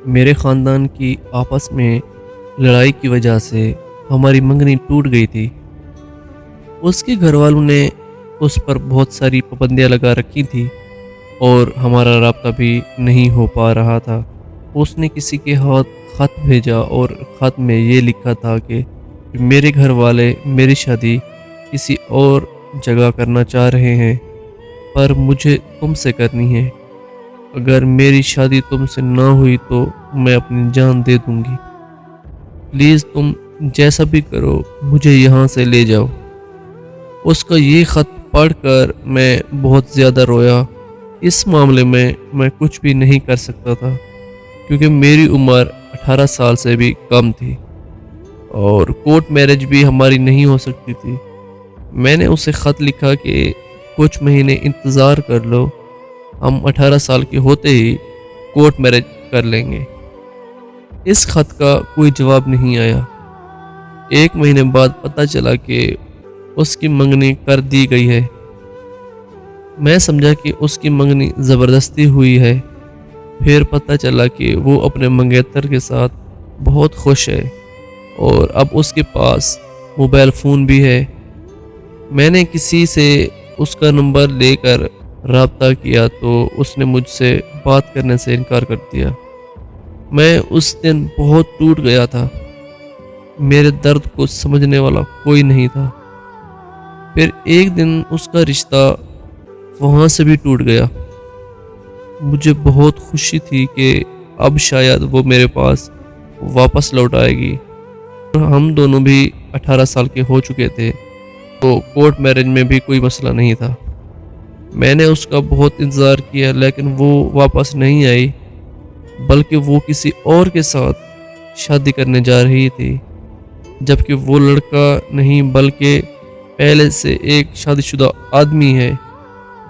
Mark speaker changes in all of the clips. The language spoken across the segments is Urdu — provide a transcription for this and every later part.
Speaker 1: میرے خاندان کی آپس میں لڑائی کی وجہ سے ہماری منگنی ٹوٹ گئی تھی۔ اس کے گھر والوں نے اس پر بہت ساری پابندیاں لگا رکھی تھی اور ہمارا رابطہ بھی نہیں ہو پا رہا تھا۔ اس نے کسی کے ہاتھ خط بھیجا اور خط میں یہ لکھا تھا کہ میرے گھر والے میری شادی کسی اور جگہ کرنا چاہ رہے ہیں، پر مجھے تم سے کرنی ہے۔ اگر میری شادی تم سے نہ ہوئی تو میں اپنی جان دے دوں گی۔ پلیز تم جیسا بھی کرو مجھے یہاں سے لے جاؤ۔ اس کا یہ خط پڑھ کر میں بہت زیادہ رویا۔ اس معاملے میں میں کچھ بھی نہیں کر سکتا تھا کیونکہ میری عمر 18 سال سے بھی کم تھی اور کورٹ میرج بھی ہماری نہیں ہو سکتی تھی۔ میں نے اسے خط لکھا کہ کچھ مہینے انتظار کر لو، ہم 18 سال کے ہوتے ہی کورٹ میرج کر لیں گے۔ اس خط کا کوئی جواب نہیں آیا۔ 1 مہینے بعد پتہ چلا کہ اس کی منگنی کر دی گئی ہے۔ میں سمجھا کہ اس کی منگنی زبردستی ہوئی ہے۔ پھر پتہ چلا کہ وہ اپنے منگیتر کے ساتھ بہت خوش ہے اور اب اس کے پاس موبائل فون بھی ہے۔ میں نے کسی سے اس کا نمبر لے کر رابطہ کیا تو اس نے مجھ سے بات کرنے سے انکار کر دیا۔ میں اس دن بہت ٹوٹ گیا تھا۔ میرے درد کو سمجھنے والا کوئی نہیں تھا۔ پھر ایک دن اس کا رشتہ وہاں سے بھی ٹوٹ گیا۔ مجھے بہت خوشی تھی کہ اب شاید وہ میرے پاس واپس لوٹ آئے گی۔ ہم دونوں بھی 18 سال کے ہو چکے تھے تو کورٹ میرج میں بھی کوئی مسئلہ نہیں تھا۔ میں نے اس کا بہت انتظار کیا لیکن وہ واپس نہیں آئی، بلکہ وہ کسی اور کے ساتھ شادی کرنے جا رہی تھی، جبکہ وہ لڑکا نہیں بلکہ پہلے سے ایک شادی شدہ آدمی ہے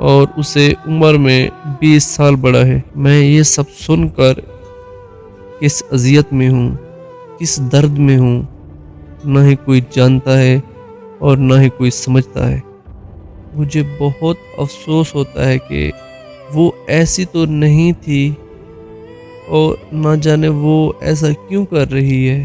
Speaker 1: اور اسے عمر میں 20 سال بڑا ہے۔ میں یہ سب سن کر کس اذیت میں ہوں، کس درد میں ہوں، نہ ہی کوئی جانتا ہے اور نہ ہی کوئی سمجھتا ہے۔ مجھے بہت افسوس ہوتا ہے کہ وہ ایسی تو نہیں تھی اور نہ جانے وہ ایسا کیوں کر رہی ہے۔